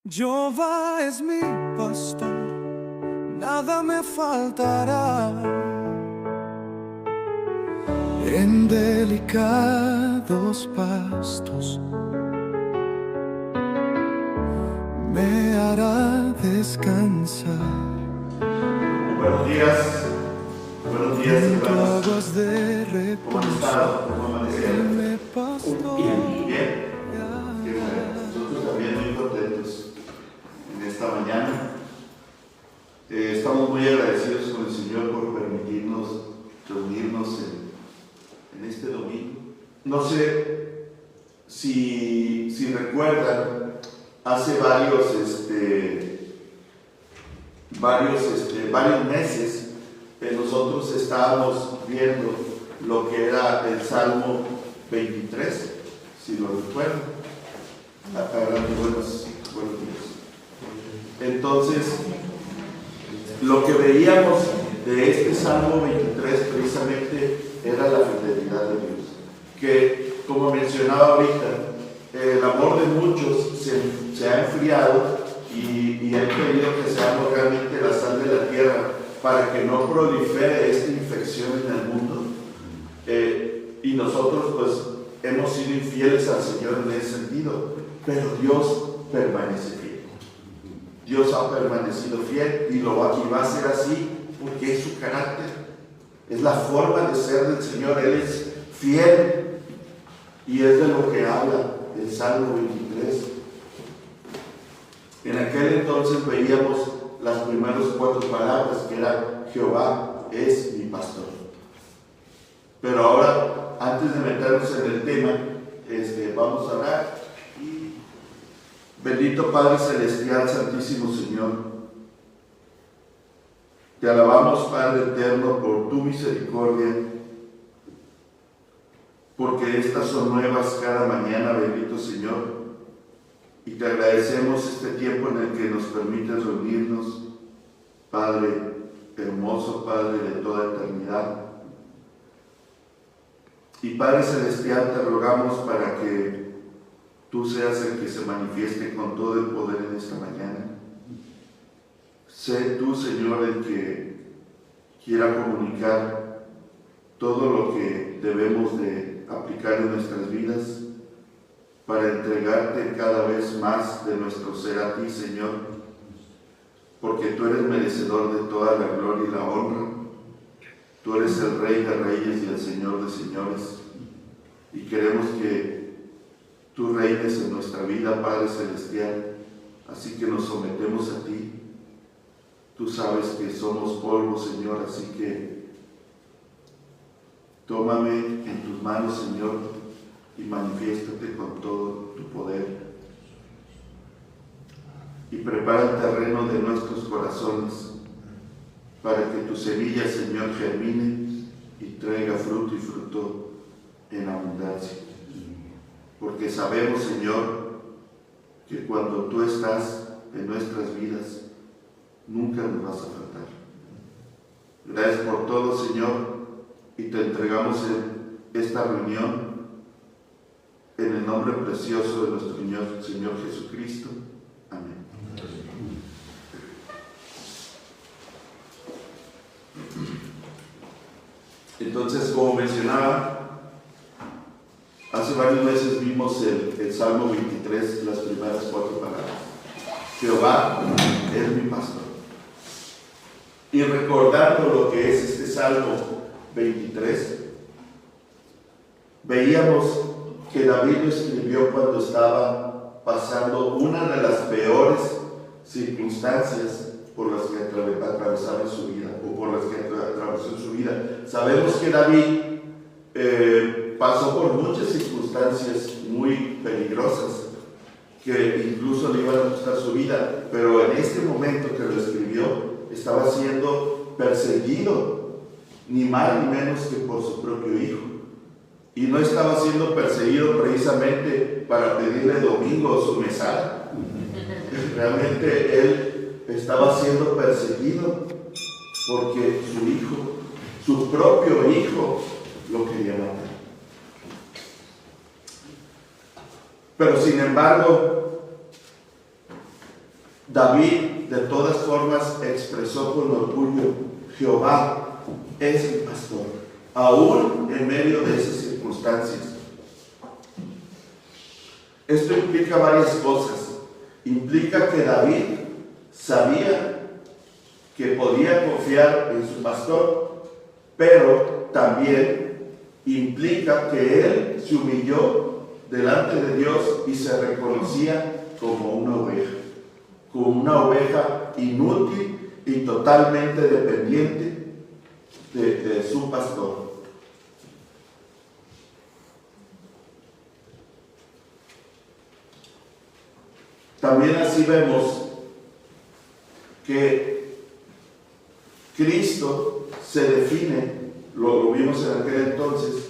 Jehová es mi pastor, nada me faltará. En delicados pastos me hará descansar. Buenos días, Junto a hermanos. aguas de ¿Cómo han reposo, estado? ¿Cómo amanecieron? Él me pastorea. Bien. Qué bueno. Nosotros también muy contentos en esta mañana. Estamos muy agradecidos con el Señor por permitirnos reunirnos en este domingo. No sé si recuerdan, hace varios meses nosotros estábamos viendo lo que era el Salmo 23, si lo recuerdan. Buenos días. Entonces, lo que veíamos de este Salmo 23 precisamente era la fidelidad de Dios, que como mencionaba ahorita, el amor de muchos se ha enfriado y han querido que seamos realmente la sal de la tierra para que no prolifere esta infección en el mundo, y nosotros pues hemos sido infieles al Señor en ese sentido, pero Dios permanece fiel. Dios ha permanecido fiel y va a ser así porque es su carácter, es la forma de ser del Señor. Él es fiel y es de lo que habla el Salmo 23. En aquel entonces veíamos las primeras 4 palabras, que era Jehová es mi pastor. Pero ahora, antes de meternos en el tema, vamos a orar. Bendito Padre Celestial, Santísimo Señor, te alabamos, Padre eterno, por tu misericordia, porque estas son nuevas cada mañana, bendito Señor. Y te agradecemos este tiempo en el que nos permites reunirnos, Padre hermoso, Padre de toda eternidad. Y Padre Celestial, te rogamos para que tú seas el que se manifieste con todo el poder en esta mañana. Sé tú, Señor, el que quiera comunicar todo lo que debemos de aplicar en nuestras vidas, para entregarte cada vez más de nuestro ser a ti, Señor, porque tú eres merecedor de toda la gloria y la honra. Tú eres el Rey de Reyes y el Señor de Señores, y queremos que tú reines en nuestra vida, Padre Celestial, así que nos sometemos a ti. Tú sabes que somos polvo, Señor, así que tómame en tus manos, Señor, y manifiéstate con todo tu poder, y prepara el terreno de nuestros corazones para que tu semilla, Señor, germine y traiga fruto, y fruto en abundancia, porque sabemos, Señor, que cuando tú estás en nuestras vidas nunca nos vas a faltar. Gracias por todo, Señor, y te entregamos en esta reunión en el nombre precioso de nuestro Señor Jesucristo. Amén. Entonces, como mencionaba, hace varios meses vimos el Salmo 23, las primeras 4 palabras. Jehová es mi pastor. Y recordando lo que es este Salmo 23, veíamos que David lo escribió cuando estaba pasando una de las peores circunstancias por las que atravesaba en su vida, o por las que atravesó en su vida. Sabemos que David pasó por muchas circunstancias muy peligrosas, que incluso le iban a costar su vida, pero en este momento que lo escribió, estaba siendo perseguido, ni más ni menos que por su propio hijo. Y no estaba siendo perseguido precisamente para pedirle domingo su mesada. Realmente él estaba siendo perseguido porque su hijo, su propio hijo, lo quería matar. Pero sin embargo, David de todas formas expresó con orgullo: Jehová es mi pastor, aún en medio de esas circunstancias. Esto implica varias cosas. Implica que David sabía que podía confiar en su pastor, pero también implica que él se humilló delante de Dios y se reconocía como una oveja inútil y totalmente dependiente de su pastor. También así vemos que Cristo se define, lo vimos en aquel entonces,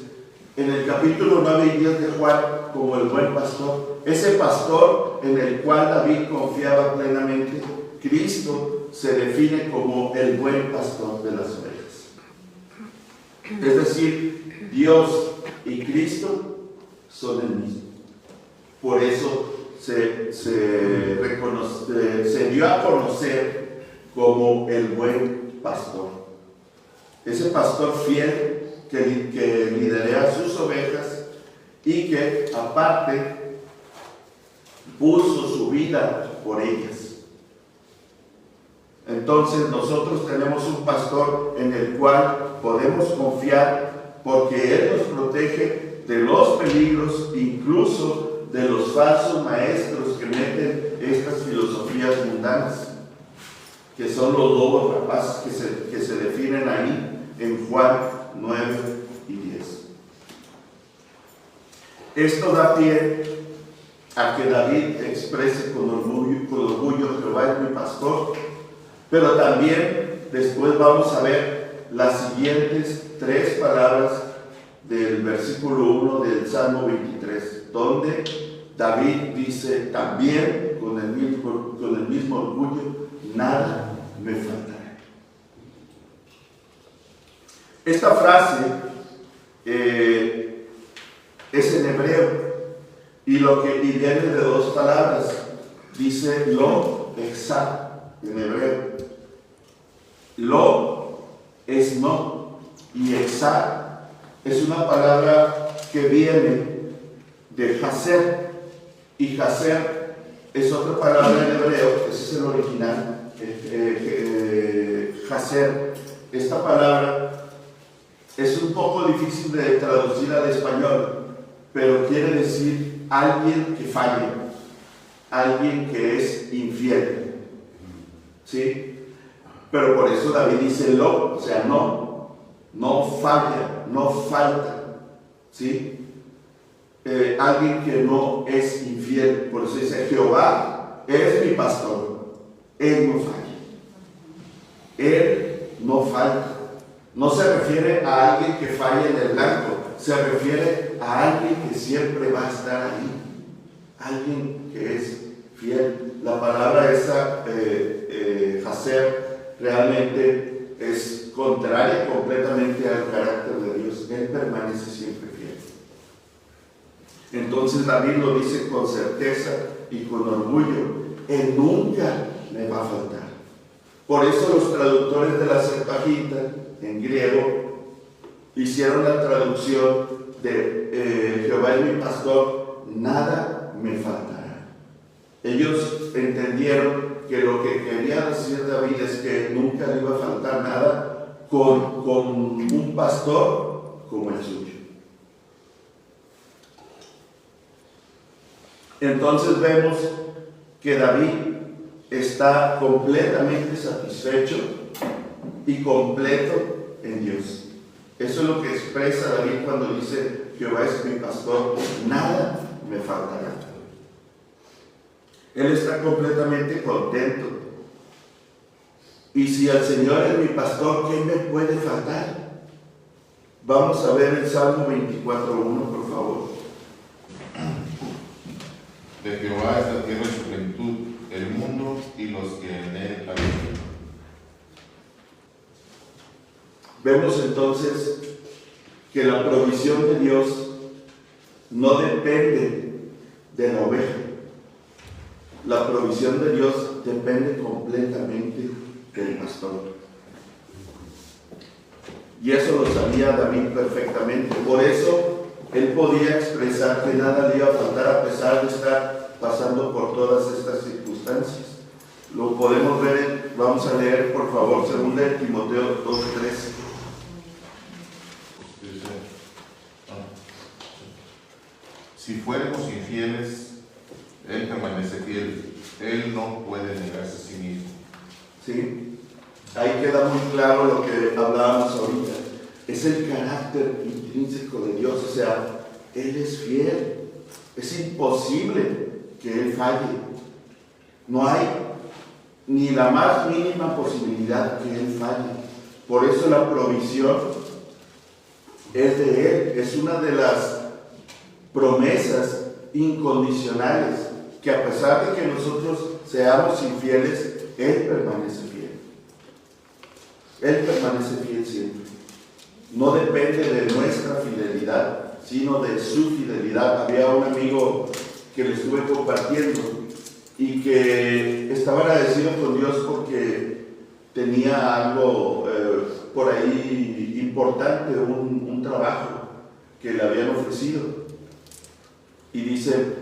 en el capítulo 9 y 10 de Juan, como el buen pastor. Ese pastor en el cual David confiaba plenamente, Cristo se define como el buen pastor de las ovejas. Es decir, Dios y Cristo son el mismo. Por eso se dio a conocer como el buen pastor. Ese pastor fiel que liderea sus ovejas y que aparte puso su vida por ellas. Entonces nosotros tenemos un pastor en el cual podemos confiar, porque Él nos protege de los peligros, incluso de los falsos maestros que meten estas filosofías mundanas, que son los lobos rapaces que se definen ahí en Juan 9 y 10. Esto da pie a que David exprese con orgullo: Jehová es mi pastor, pero también después vamos a ver las siguientes 3 palabras del versículo 1 del Salmo 23, donde David dice también con el mismo orgullo: nada me faltará. Esta frase es en hebreo y viene de 2 palabras. Dice lo, exá, en hebreo. Lo es no y exá es una palabra que viene de haser, y haser es otra palabra en hebreo, ese es el original, haser. Esta palabra es un poco difícil de traducir al español, pero quiere decir alguien que falla, alguien que es infiel, ¿sí? Pero por eso David dice lo, o sea, no falla, no falta, ¿sí? Alguien que no es infiel. Por eso dice: Jehová es mi pastor, Él no falla, Él no falta. No se refiere a alguien que falle en el blanco, se refiere a alguien que siempre va a estar ahí, alguien que es fiel. La palabra esa, hacer, realmente es contraria completamente al carácter de Dios. Él permanece siempre fiel. Entonces David lo dice con certeza y con orgullo: Él nunca me va a faltar. Por eso los traductores de la Septuaginta en griego hicieron la traducción de Jehová es mi pastor, nada me faltará. Ellos entendieron que lo que quería decir David es que nunca le iba a faltar nada con un pastor como el suyo. Entonces vemos que David está completamente satisfecho y completo en Dios. Eso es lo que expresa David cuando dice: Jehová es mi pastor, nada me faltará. Él está completamente contento. Y si el Señor es mi pastor, ¿qué me puede faltar? Vamos a ver el Salmo 24:1, por favor. De Jehová es la tierra y su plenitud, el mundo y los que en él habitan. Vemos entonces que la provisión de Dios no depende de la oveja. la provisión de Dios depende completamente del pastor. Y eso lo sabía David perfectamente. Por eso él podía expresar que nada le iba a faltar a pesar de estar pasando por todas estas circunstancias. Lo podemos ver, vamos a leer por favor 2 de Timoteo 2:13. Si fuéramos infieles, Él permanece fiel. Él no puede negarse a sí mismo. ¿Sí? Ahí queda muy claro lo que hablábamos ahorita. Es el carácter intrínseco de Dios. O sea, Él es fiel. Es imposible que Él falle. No hay ni la más mínima posibilidad que Él falle. Por eso la provisión es de Él. Es una de las promesas incondicionales que a pesar de que nosotros seamos infieles, Él permanece fiel. Él permanece fiel siempre. No depende de nuestra fidelidad, sino de su fidelidad. Había un amigo que le estuve compartiendo y que estaba agradecido con Dios porque tenía algo por ahí importante, un trabajo que le habían ofrecido. Y dice,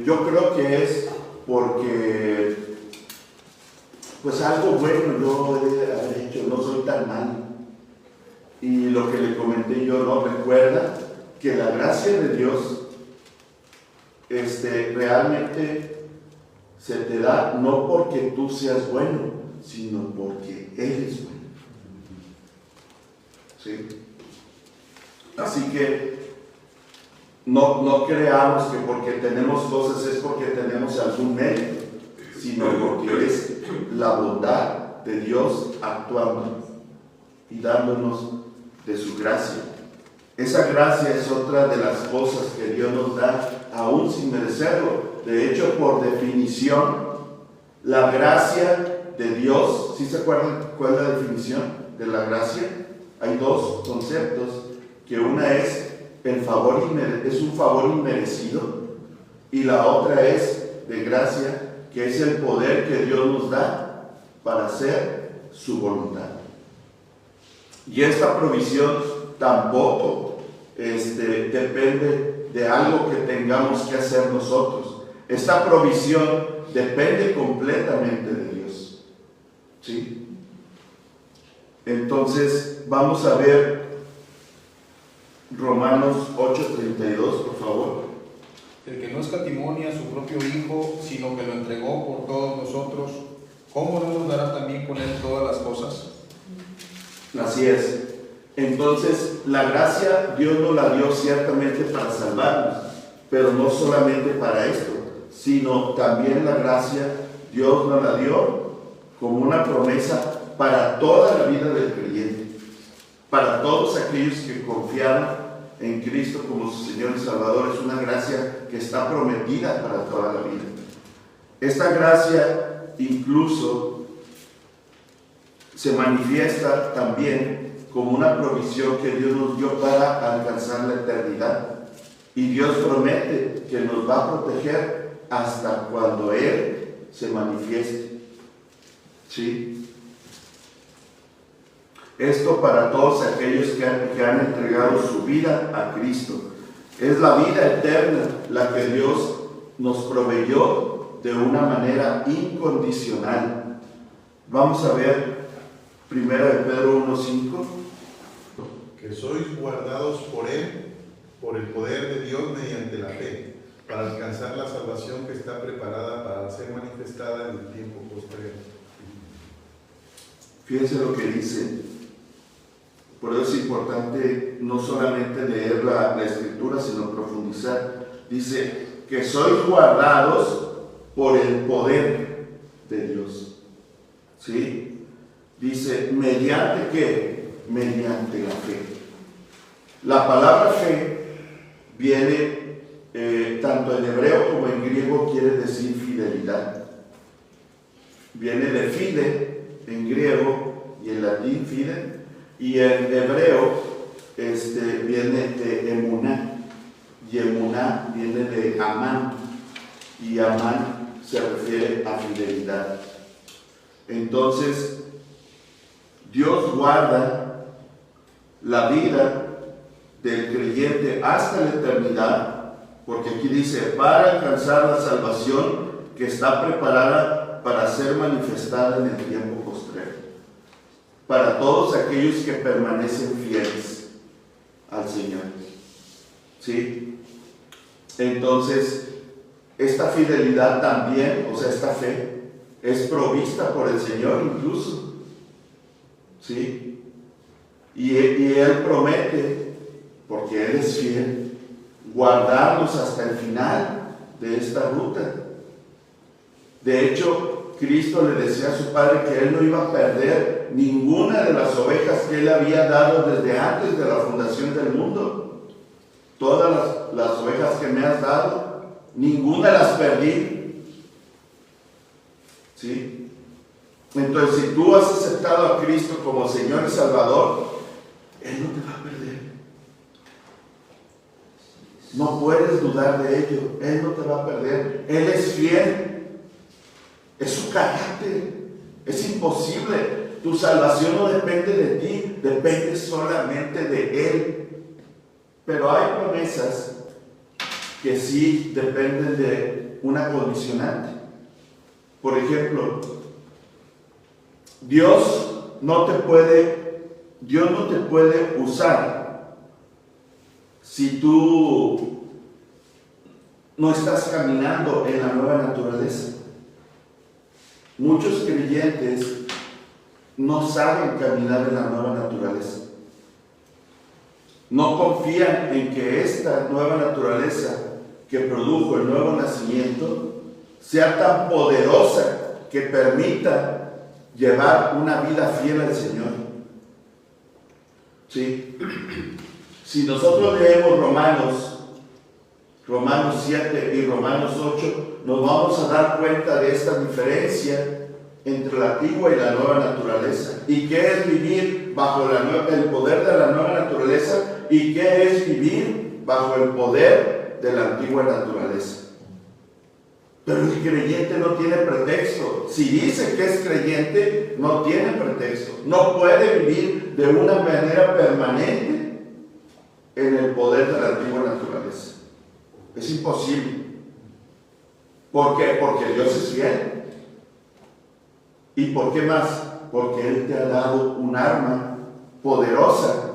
yo creo que es porque pues algo bueno yo he de haber hecho, no soy tan mal. Y lo que le comenté yo, no, recuerda que la gracia de Dios realmente se te da no porque tú seas bueno, sino porque Él es bueno. ¿Sí? Así que no creamos que porque tenemos cosas es porque tenemos algún mérito, sino porque es la bondad de Dios actuando y dándonos de su gracia. Esa gracia es otra de las cosas que Dios nos da aún sin merecerlo. De hecho, por definición, la gracia de Dios, ¿sí se acuerdan cuál es la definición de la gracia? Hay dos conceptos, que una es el favor es un favor inmerecido, y la otra es de gracia, que es el poder que Dios nos da para hacer su voluntad. Y esta provisión tampoco depende de algo que tengamos que hacer nosotros. Esta provisión depende completamente de Dios. ¿Sí? Entonces, vamos a ver Romanos 8:32, por favor. El que no escatimó a su propio Hijo, sino que lo entregó por todos nosotros, ¿cómo no nos dará también con Él todas las cosas? Así es. Entonces, la gracia Dios nos la dio ciertamente para salvarnos, pero no solamente para esto, sino también la gracia Dios nos la dio como una promesa para toda la vida del creyente, para todos aquellos que confiaron en Cristo como su Señor y Salvador. Es una gracia que está prometida para toda la vida. Esta gracia incluso se manifiesta también como una provisión que Dios nos dio para alcanzar la eternidad. Y Dios promete que nos va a proteger hasta cuando Él se manifieste. ¿Sí? Esto para todos aquellos que han entregado su vida a Cristo. Es la vida eterna la que Dios nos proveyó de una manera incondicional. Vamos a ver 1 Pedro 1:5. Que sois guardados por Él, por el poder de Dios mediante la fe, para alcanzar la salvación que está preparada para ser manifestada en el tiempo posterior. Fíjense lo que dice. Por eso es importante no solamente leer la Escritura, sino profundizar. Dice que sois guardados por el poder de Dios. ¿Sí? Dice, ¿mediante qué? Mediante la fe. La palabra fe viene, tanto en hebreo como en griego, quiere decir fidelidad. Viene de fide en griego y en latín fide, y en hebreo viene de emuná, y emuná viene de amán, y amán se refiere a fidelidad. Entonces, Dios guarda la vida del creyente hasta la eternidad, porque aquí dice, para alcanzar la salvación que está preparada para ser manifestada en el tiempo postrero, para todos aquellos que permanecen fieles al Señor. ¿Sí? Entonces, esta fidelidad también, o sea, esta fe, es provista por el Señor incluso. ¿Sí? Y Él promete, porque Él es fiel, guardarnos hasta el final de esta ruta. De hecho, Cristo le decía a su Padre que Él no iba a perder ninguna de las ovejas que Él había dado desde antes de la fundación del mundo. Todas las ovejas que me has dado, ninguna las perdí. ¿Sí? Entonces, si tú has aceptado a Cristo como Señor y Salvador, Él no te va a perder. No puedes dudar de ello. Él no te va a perder. Él es fiel. Es su carácter. Es imposible. Tu salvación no depende de ti, depende solamente de Él. Pero hay promesas que sí dependen de una condicionante. Por ejemplo, Dios no te puede usar si tú no estás caminando en la nueva naturaleza. Muchos creyentes no saben caminar en la nueva naturaleza. No confían en que esta nueva naturaleza que produjo el nuevo nacimiento sea tan poderosa que permita llevar una vida fiel al Señor. ¿Sí? Si nosotros leemos Romanos 7 y Romanos 8, nos vamos a dar cuenta de esta diferencia entre la antigua y la nueva naturaleza. ¿Y qué es vivir bajo el poder de la nueva naturaleza? ¿Y qué es vivir bajo el poder de la antigua naturaleza? Pero el creyente no tiene pretexto. Si dice que es creyente, no tiene pretexto. No puede vivir de una manera permanente en el poder de la antigua naturaleza. Es imposible. ¿Por qué? Porque Dios es fiel. ¿Y por qué más? Porque Él te ha dado un arma poderosa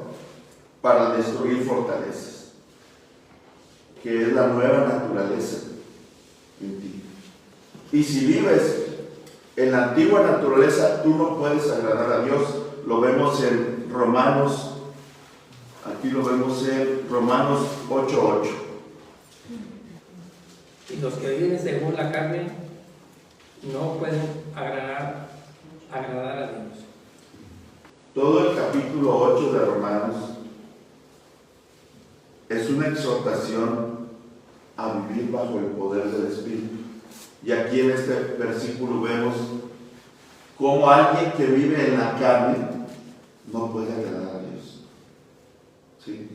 para destruir fortalezas, que es la nueva naturaleza en ti. Y si vives en la antigua naturaleza, tú no puedes agradar a Dios. Lo vemos en Romanos, aquí lo vemos en Romanos 8:8. Y los que viven según la carne no pueden agradar a Dios. Todo el capítulo 8 de Romanos es una exhortación a vivir bajo el poder del Espíritu. Y aquí en este versículo vemos cómo alguien que vive en la carne no puede agradar a Dios. ¿Sí?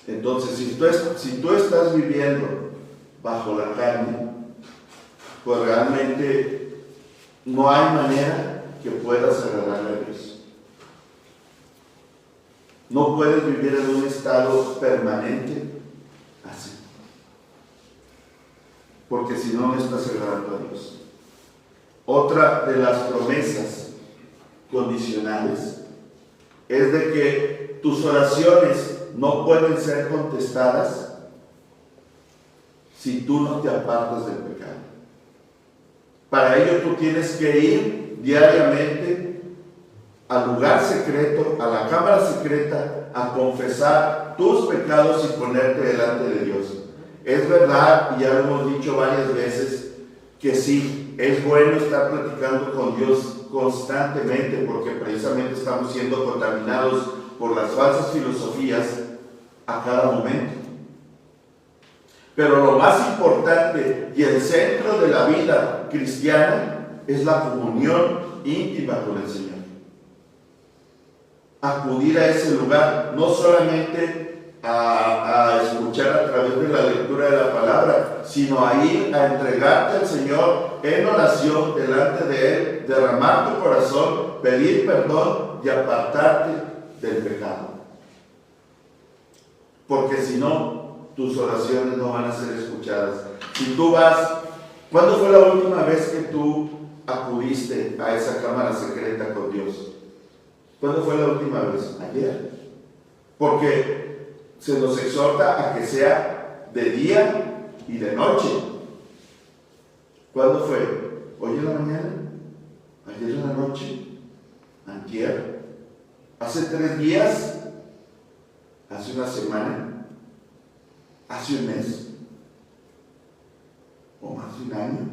Entonces, si tú estás viviendo bajo la carne, pues realmente no hay manera que puedas agradar a Dios. No puedes vivir en un estado permanente así, porque si no, no estás agradando a Dios. Otra de las promesas condicionales es de que tus oraciones no pueden ser contestadas si tú no te apartas del pecado. Para ello tú tienes que ir diariamente al lugar secreto, a la cámara secreta, a confesar tus pecados y ponerte delante de Dios. Es verdad, y ya lo hemos dicho varias veces, que sí, es bueno estar platicando con Dios constantemente, porque precisamente estamos siendo contaminados por las falsas filosofías a cada momento. Pero lo más importante y el centro de la vida cristiana es la comunión íntima con el Señor. Acudir a ese lugar, no solamente a escuchar a través de la lectura de la palabra, sino a ir a entregarte al Señor en oración delante de Él, derramar tu corazón, pedir perdón y apartarte del pecado. Porque si no, tus oraciones no van a ser escuchadas. Si tú vas, ¿cuándo fue la última vez que tú acudiste a esa cámara secreta con Dios? ¿Cuándo fue la última vez? Ayer. Porque se nos exhorta a que sea de día y de noche. ¿Cuándo fue? ¿Hoy en la mañana? ¿Ayer en la noche? ¿Antier? ¿Hace 3 días? ¿Hace una semana? ¿Hace un mes? ¿O más de un año?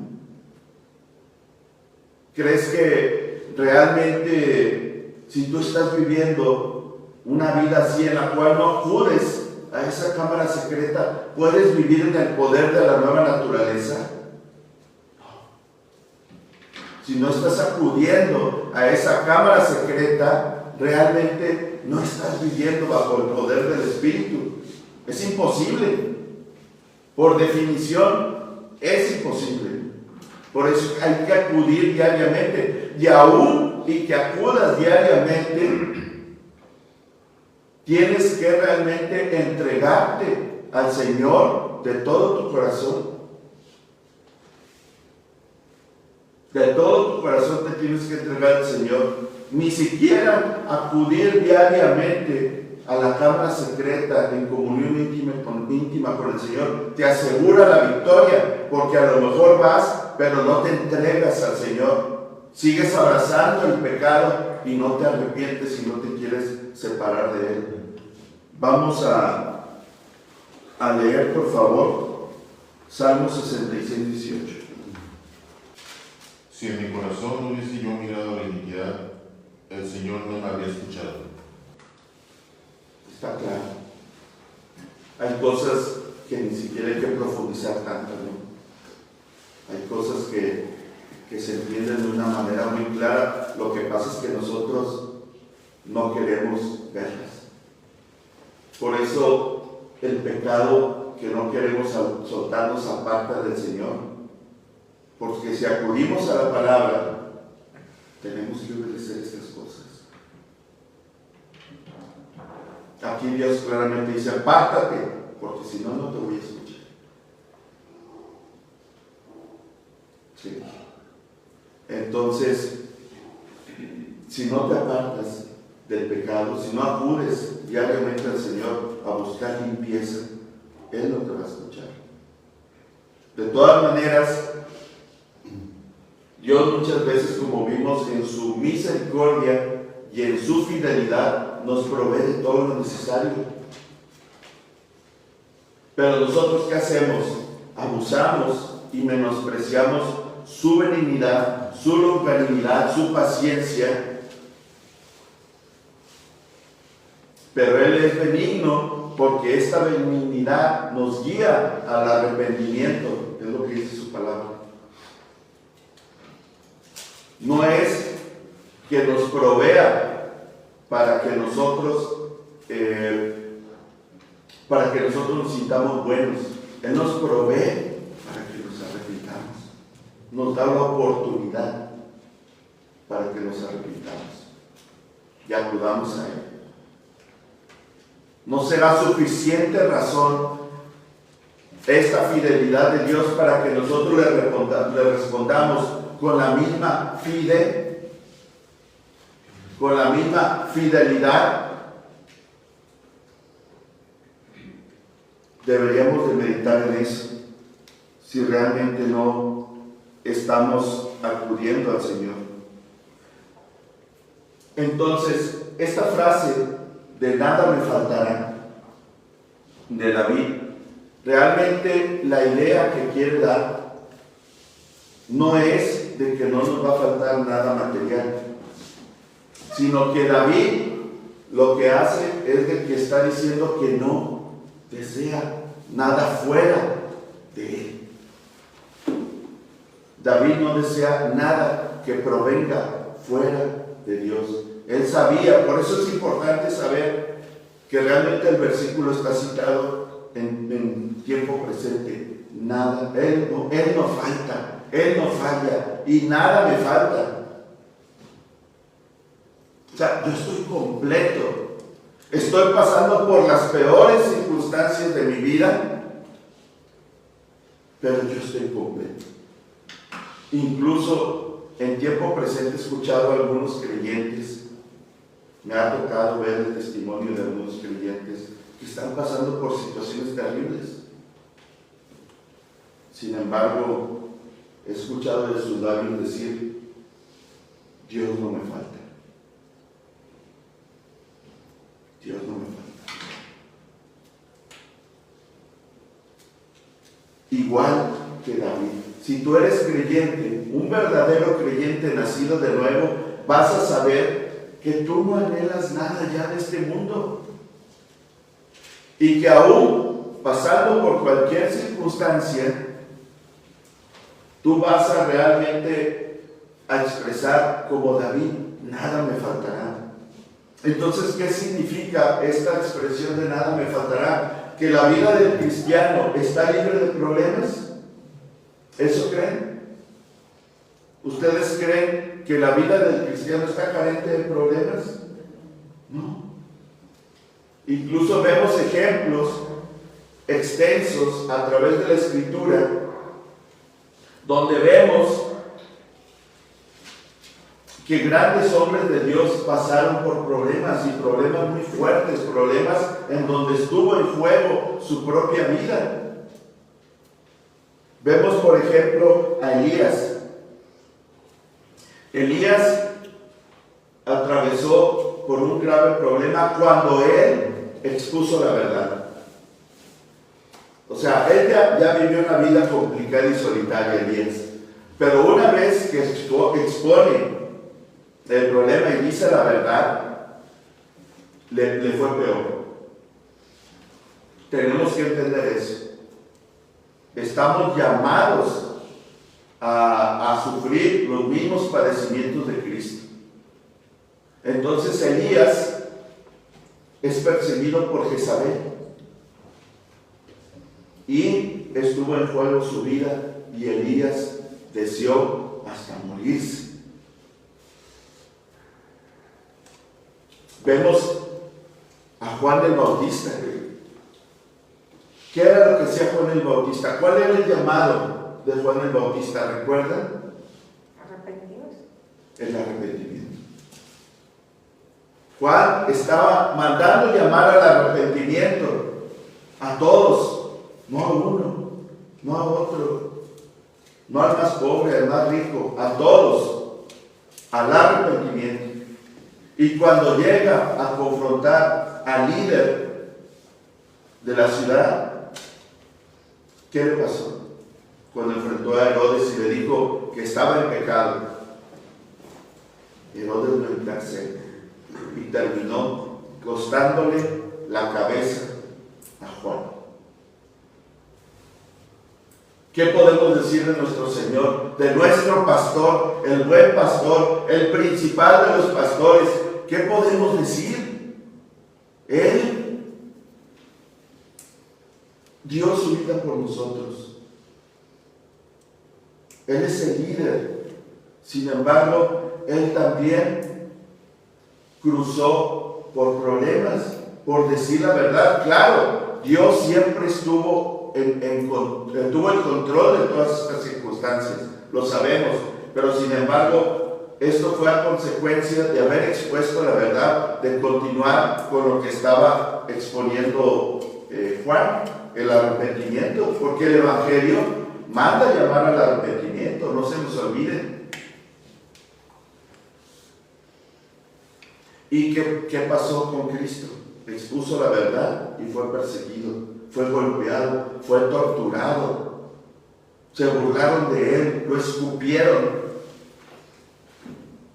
¿Crees que realmente, si tú estás viviendo una vida así en la cual no acudes a esa cámara secreta, puedes vivir en el poder de la nueva naturaleza? Si no estás acudiendo a esa cámara secreta, realmente no estás viviendo bajo el poder del Espíritu. Es imposible. Por definición, es imposible. Por eso hay que acudir diariamente. Y aún y que acudas diariamente, tienes que realmente entregarte al Señor de todo tu corazón. De todo tu corazón te tienes que entregar al Señor. Ni siquiera acudir diariamente a la cámara secreta en comunión íntima con el Señor te asegura la victoria, porque a lo mejor vas, pero no te entregas al Señor. Sigues abrazando el pecado y no te arrepientes y no te quieres separar de él. Vamos a leer, por favor, Salmo 66, 18. Si en mi corazón no hubiese yo mirado la iniquidad, el Señor no me habría escuchado. Está claro. Hay cosas que ni siquiera hay que profundizar tanto, ¿no? Hay cosas que se entienden de una manera muy clara. Lo que pasa es que nosotros no queremos verlas. Por eso el pecado que no queremos soltarnos aparta del Señor. Porque si acudimos a la palabra, tenemos que obedecer estas cosas. Aquí Dios claramente dice, apártate, porque si no, no te voy a escuchar. Sí. Entonces, si no te apartas del pecado, si no acudes diariamente al Señor a buscar limpieza, Él no te va a escuchar. De todas maneras, Dios muchas veces, como vimos, en su misericordia y en su fidelidad, nos provee de todo lo necesario. Pero nosotros, ¿qué hacemos? Abusamos y menospreciamos su benignidad, su longanimidad, su paciencia. Pero Él es benigno porque esta benignidad nos guía al arrepentimiento, es lo que dice su palabra. No es que nos provea para que nosotros nos sintamos buenos. Él nos provee para que nos arrepintamos. Nos da la oportunidad para que nos arrepintamos y acudamos a Él. No será suficiente razón esta fidelidad de Dios para que nosotros le respondamos con la misma con la misma fidelidad. Deberíamos de meditar en eso, si realmente no estamos acudiendo al Señor. Entonces, esta frase de nada me faltará, de David, realmente la idea que quiere dar no es de que no nos va a faltar nada material, sino que David lo que hace es de que está diciendo que no desea nada fuera de él. David no desea nada que provenga fuera de Dios. Él sabía, por eso es importante saber que realmente el versículo está citado en tiempo presente. Nada, Él no falta, Él no falla y nada me falta. O sea, yo estoy completo. Estoy pasando por las peores circunstancias de mi vida, pero yo estoy completo. Incluso en tiempo presente he escuchado a algunos creyentes, me ha tocado ver el testimonio de algunos creyentes que están pasando por situaciones terribles. Sin embargo, he escuchado de sus labios decir: Dios no me falta. Dios no me falta. Igual que David. Si tú eres creyente, un verdadero creyente nacido de nuevo, vas a saber que tú no anhelas nada ya de este mundo. Y que aún pasando por cualquier circunstancia, tú vas a realmente a expresar como David: nada me faltará. Entonces, ¿qué significa esta expresión de nada me faltará? ¿Que la vida del cristiano está libre de problemas? ¿Eso creen? ¿Ustedes creen que la vida del cristiano está carente de problemas? No. Incluso vemos ejemplos extensos a través de la Escritura, donde vemos que grandes hombres de Dios pasaron por problemas, y problemas muy fuertes, problemas en donde estuvo en juego su propia vida. Vemos, por ejemplo, a Elías. Elías atravesó por un grave problema cuando él expuso la verdad. O sea, él ya vivió una vida complicada y solitaria, Elías. Pero una vez que expone el problema y dice la verdad, le fue peor. Tenemos que entender eso. Estamos llamados a sufrir los mismos padecimientos de Cristo. Entonces Elías es perseguido por Jezabel y estuvo en juego su vida, y Elías deseó hasta morirse. Vemos a Juan el Bautista. ¿Qué era lo que hacía Juan el Bautista? ¿Cuál era el llamado de Juan el Bautista? ¿Recuerdan? Arrepentidos. El arrepentimiento. Juan estaba mandando llamar al arrepentimiento a todos, no a uno, no a otro, no al más pobre, al más rico, a todos, al arrepentimiento. Y cuando llega a confrontar al líder de la ciudad, ¿qué le pasó? Cuando enfrentó a Herodes y le dijo que estaba en pecado, Herodes lo encarceló y terminó costándole la cabeza a Juan. ¿Qué podemos decir de nuestro Señor, de nuestro pastor, el buen pastor, el principal de los pastores? ¿Qué podemos decir? Él dio su vida por nosotros. Él es el líder. Sin embargo, Él también cruzó por problemas, por decir la verdad. Claro, Dios siempre tuvo el control de todas estas circunstancias, lo sabemos, pero sin embargo, esto fue a consecuencia de haber expuesto la verdad, de continuar con lo que estaba exponiendo Juan, el arrepentimiento, porque el Evangelio manda llamar al arrepentimiento, no se nos olvide. ¿Y qué pasó con Cristo? Expuso la verdad y fue perseguido, fue golpeado, fue torturado, se burlaron de él, lo escupieron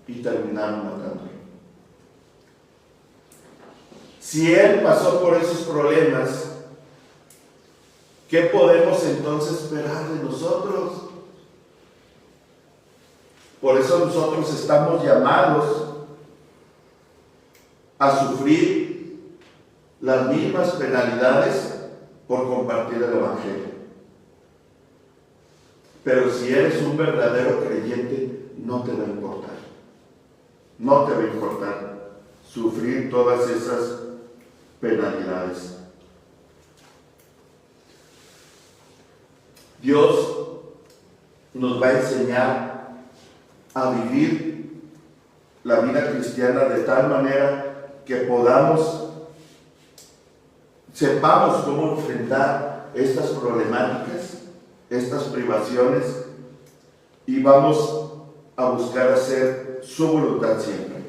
y terminaron matándolo. Si él pasó por esos problemas, ¿qué podemos entonces esperar de nosotros? Por eso nosotros estamos llamados a sufrir las mismas penalidades por compartir el Evangelio. Pero si eres un verdadero creyente, no te va a importar. No te va a importar sufrir todas esas penalidades. Dios nos va a enseñar a vivir la vida cristiana de tal manera que sepamos cómo enfrentar estas problemáticas, estas privaciones, y vamos a buscar hacer su voluntad siempre.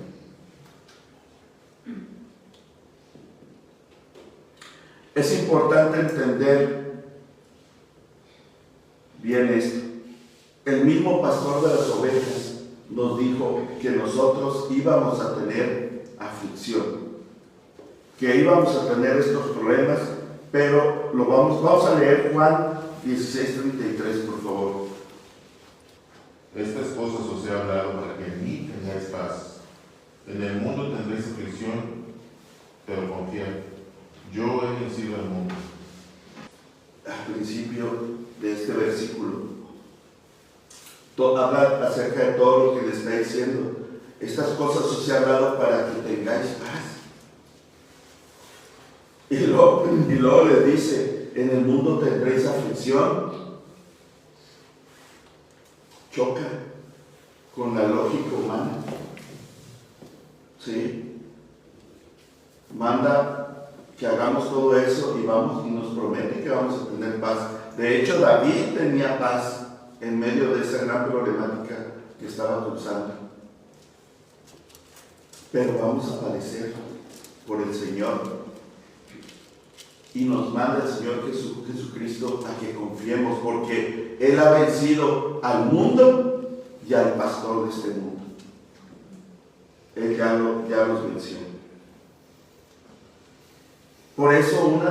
Es importante entender bien esto. El mismo pastor de las ovejas nos dijo que nosotros íbamos a tener aflicción, que íbamos a tener estos problemas, pero vamos a leer Juan 16:33, por favor. Estas cosas os he hablado para que en mí tengáis paz. En el mundo tendréis aflicción, pero confiad, yo he vencido al mundo. Al principio de este versículo, habla acerca de todo lo que le está diciendo. Estas cosas os he hablado para que tengáis paz. Y luego les dice, en el mundo tendréis aflicción. Choca con la lógica humana. ¿Sí? Manda que hagamos todo eso y nos promete que vamos a tener paz. De hecho, David tenía paz en medio de esa gran problemática que estaba cruzando. Pero vamos a padecer por el Señor. Y nos manda el Señor Jesucristo a que confiemos, porque Él ha vencido al mundo y al pastor de este mundo. Él ya los venció. Por eso uno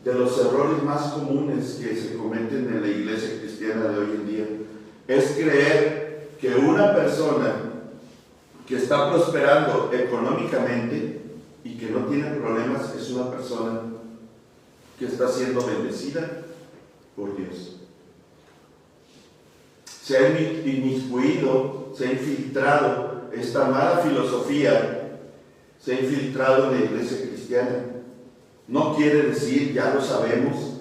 de los errores más comunes que se cometen en la iglesia cristiana de hoy en día es creer que una persona que está prosperando económicamente y que no tiene problemas es una persona que está siendo bendecida por Dios. Se ha inmiscuido, se ha infiltrado esta mala filosofía, se ha infiltrado en la iglesia cristiana. No quiere decir, ya lo sabemos,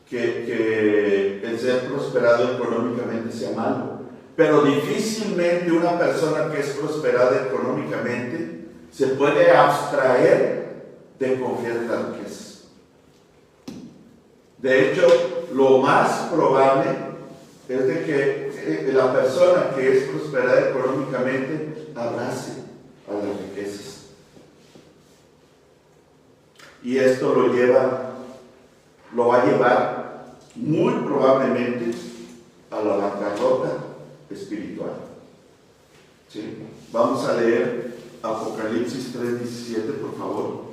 que el ser prosperado económicamente sea malo, pero difícilmente una persona que es prosperada económicamente se puede abstraer de confiar en las riquezas. De hecho, lo más probable es de que la persona que es prosperada económicamente abrace a las riquezas. Y esto lo va a llevar muy probablemente a la bancarrota espiritual. ¿Sí? Vamos a leer Apocalipsis 3:17, por favor.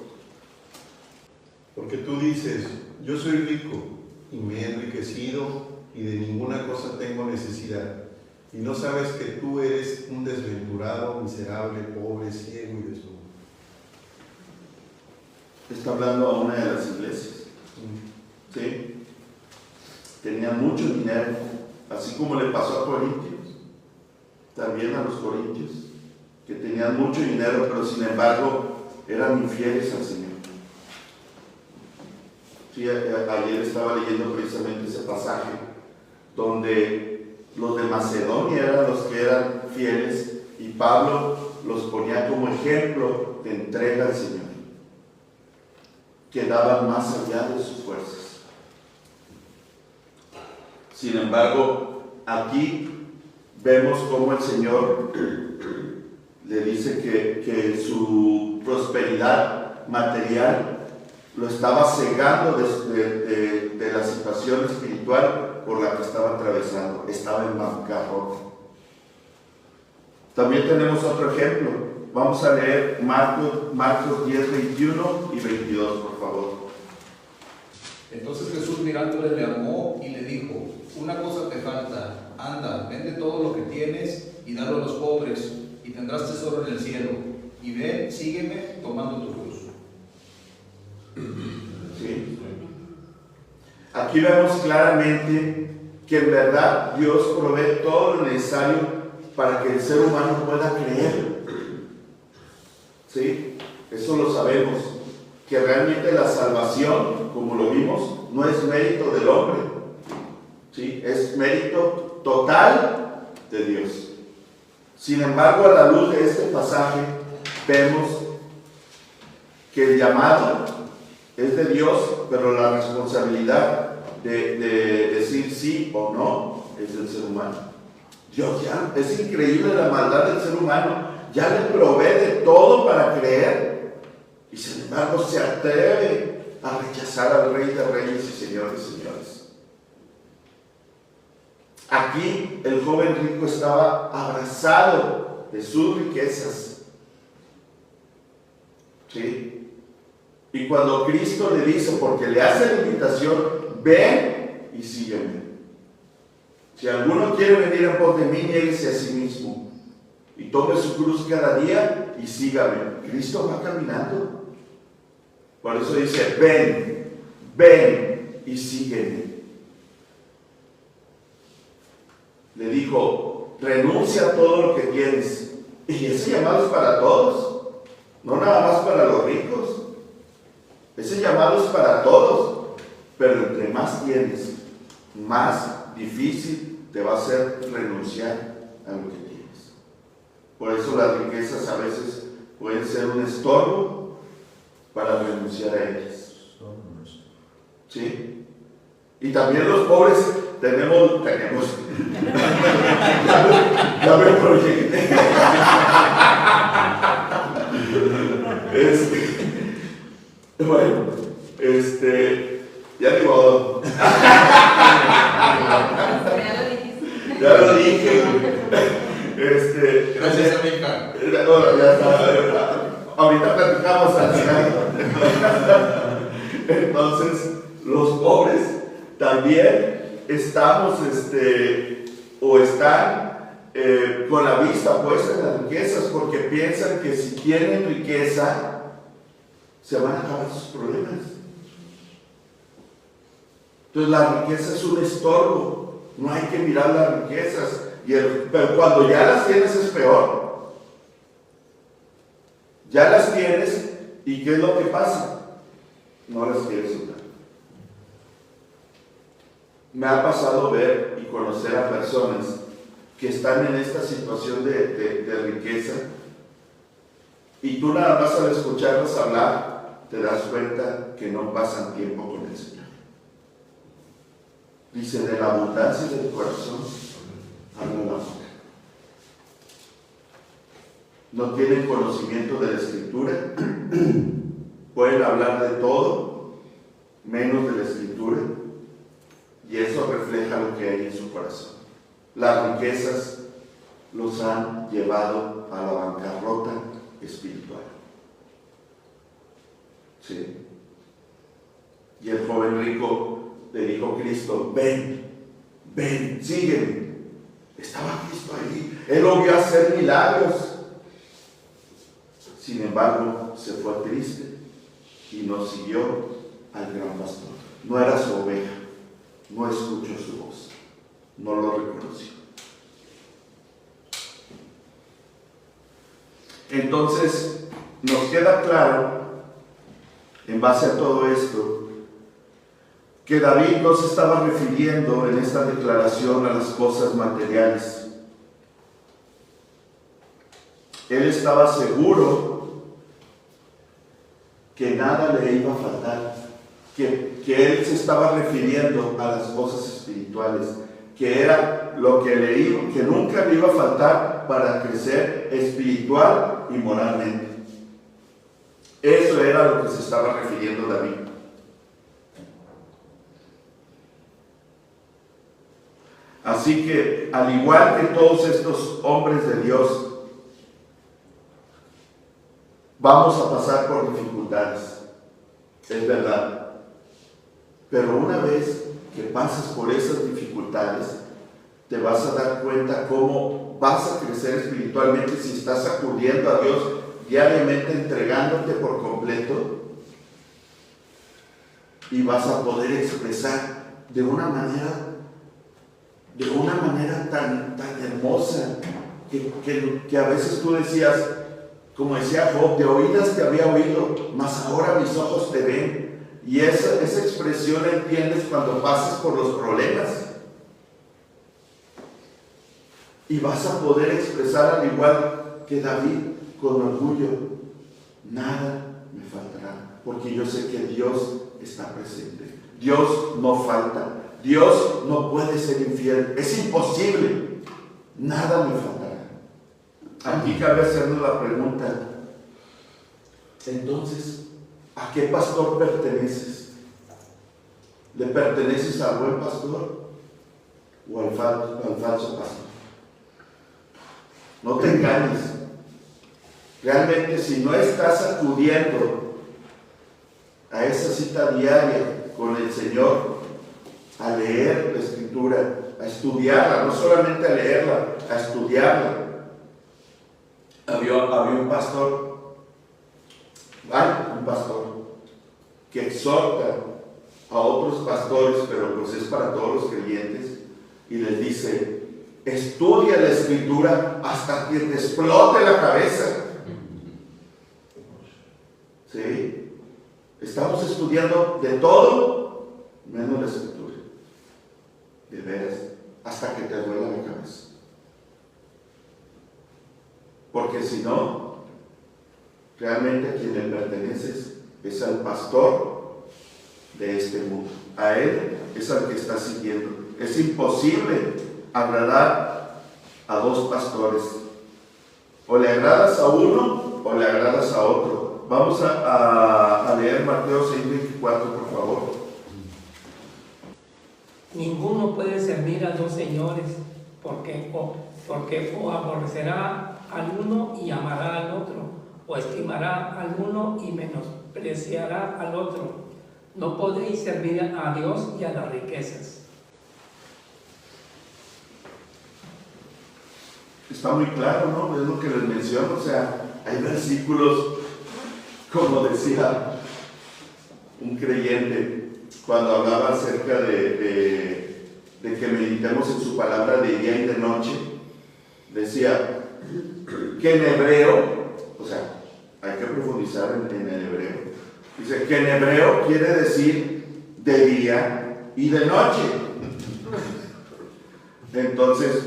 Porque tú dices, yo soy rico y me he enriquecido y de ninguna cosa tengo necesidad. Y no sabes que tú eres un desventurado, miserable, pobre, ciego y desnudo. Está hablando a una de las iglesias. ¿Sí? Tenía mucho dinero, así como le pasó a Corintios, también a los corintios, que tenían mucho dinero, pero sin embargo eran infieles al Señor. Sí, ayer estaba leyendo precisamente ese pasaje donde los de Macedonia eran los que eran fieles y Pablo los ponía como ejemplo de entrega al Señor, que daban más allá de sus fuerzas. Sin embargo, aquí vemos cómo el Señor le dice que su prosperidad material lo estaba cegando de la situación espiritual por la que estaba atravesando. Estaba en bancarrota. También tenemos otro ejemplo. Vamos a leer Marcos 10, 21 y 22, por favor. Entonces Jesús mirándole le amó y le dijo, una cosa te falta, anda, vende todo lo que tienes y dalo a los pobres y tendrás tesoro en el cielo, y ven, sígueme tomando tu cruz. Aquí vemos claramente que en verdad Dios provee todo lo necesario para que el ser humano pueda creer. ¿Sí? Eso lo sabemos, que realmente la salvación, como lo vimos, no es mérito del hombre, ¿sí? Es mérito total de Dios. Sin embargo, a la luz de este pasaje, vemos que el llamado es de Dios, pero la responsabilidad de decir sí o no es del ser humano. Dios ya, es increíble la maldad del ser humano, ya le provee de todo para creer, y sin embargo se atreve a rechazar al Rey de Reyes y Señor de Señores. Aquí el joven rico estaba abrazado de sus riquezas, ¿sí? Y cuando Cristo le dice, porque le hace la invitación, ven y sígueme. Si alguno quiere venir en pos de mí, niéguese a sí mismo y tome su cruz cada día y sígame. Cristo va caminando. Por eso dice, ven, ven y sígueme. Le dijo, renuncia a todo lo que tienes. Y ese llamado es para todos, no nada más para los ricos. Ese llamado es para todos, pero entre más tienes, más difícil te va a ser renunciar a lo que tienes. Por eso las riquezas a veces pueden ser un estorbo para renunciar a ellas. ¿Sí? Y también los pobres tenemos ya me proyecté. Bueno, ya digo, ya lo dije. Gracias, amiga. Ya está. Ahorita platicamos al final. Entonces, los pobres también estamos, o están con la vista puesta en las riquezas, porque piensan que si tienen riqueza, se van a acabar sus problemas. Entonces la riqueza es un estorbo, no hay que mirar las riquezas, pero cuando ya las tienes es peor. Ya las tienes y ¿qué es lo que pasa? No las quieres soltar. Me ha pasado ver y conocer a personas que están en esta situación de riqueza, y tú nada más al escucharlas hablar te das cuenta que no pasan tiempo con el Señor. Dice, de la abundancia del corazón habla la boca. No tienen conocimiento de la Escritura, pueden hablar de todo menos de la Escritura, y eso refleja lo que hay en su corazón. Las riquezas los han llevado a la bancarrota espiritual. ¿Sí? Y el joven rico le dijo a Cristo, ven, ven, sígueme. Estaba Cristo ahí, él lo vio hacer milagros. Sin embargo, se fue triste y no siguió al gran pastor. No era su oveja, no escuchó su voz, no lo reconoció. Entonces, nos queda claro, en base a todo esto, que David no se estaba refiriendo en esta declaración a las cosas materiales. Él estaba seguro que nada le iba a faltar, que él se estaba refiriendo a las cosas espirituales, que era lo que que nunca le iba a faltar para crecer espiritual y moralmente. Eso era lo que se estaba refiriendo David. Así que, al igual que todos estos hombres de Dios, vamos a pasar por dificultades, es verdad. Pero una vez que pasas por esas dificultades, te vas a dar cuenta cómo vas a crecer espiritualmente si estás acudiendo a Dios diariamente, entregándote por completo, y vas a poder expresar de una manera tan hermosa, que a veces tú decías, como decía Job, de oídas te había oído, mas ahora mis ojos te ven. Y esa expresión la entiendes cuando pasas por los problemas. Y vas a poder expresar al igual que David, con orgullo, nada me faltará, porque yo sé que Dios está presente. Dios no falta. Dios no puede ser infiel. Es imposible. Nada me faltará. Aquí cabe hacernos la pregunta, entonces, ¿a qué pastor perteneces? ¿Le perteneces al buen pastor o al falso pastor? No te engañes. Realmente, si no estás acudiendo a esa cita diaria con el Señor, a leer la Escritura, a estudiarla, no solamente a leerla, a estudiarla. Había un pastor, que exhorta a otros pastores, pero pues es para todos los creyentes, y les dice: estudia la Escritura hasta que te explote la cabeza. ¿Sí? Estamos estudiando de todo menos la Escritura. De veras, hasta que te duela la cabeza. Porque si no, realmente a quien le perteneces es al pastor de este mundo. A él es al que está siguiendo. Es imposible agradar a dos pastores. O le agradas a uno o le agradas a otro. Vamos a leer Mateo 6:24, por favor. Ninguno puede servir a dos señores, porque o aborrecerá al uno y amará al otro, o estimará al uno y menospreciará al otro. No podéis servir a Dios y a las riquezas. Está muy claro, ¿no? Es lo que les menciono. O sea, hay versículos, como decía un creyente cuando hablaba acerca de que meditemos en su palabra de día y de noche, decía que en hebreo, o sea, hay que profundizar en el hebreo, dice que en hebreo quiere decir de día y de noche. Entonces,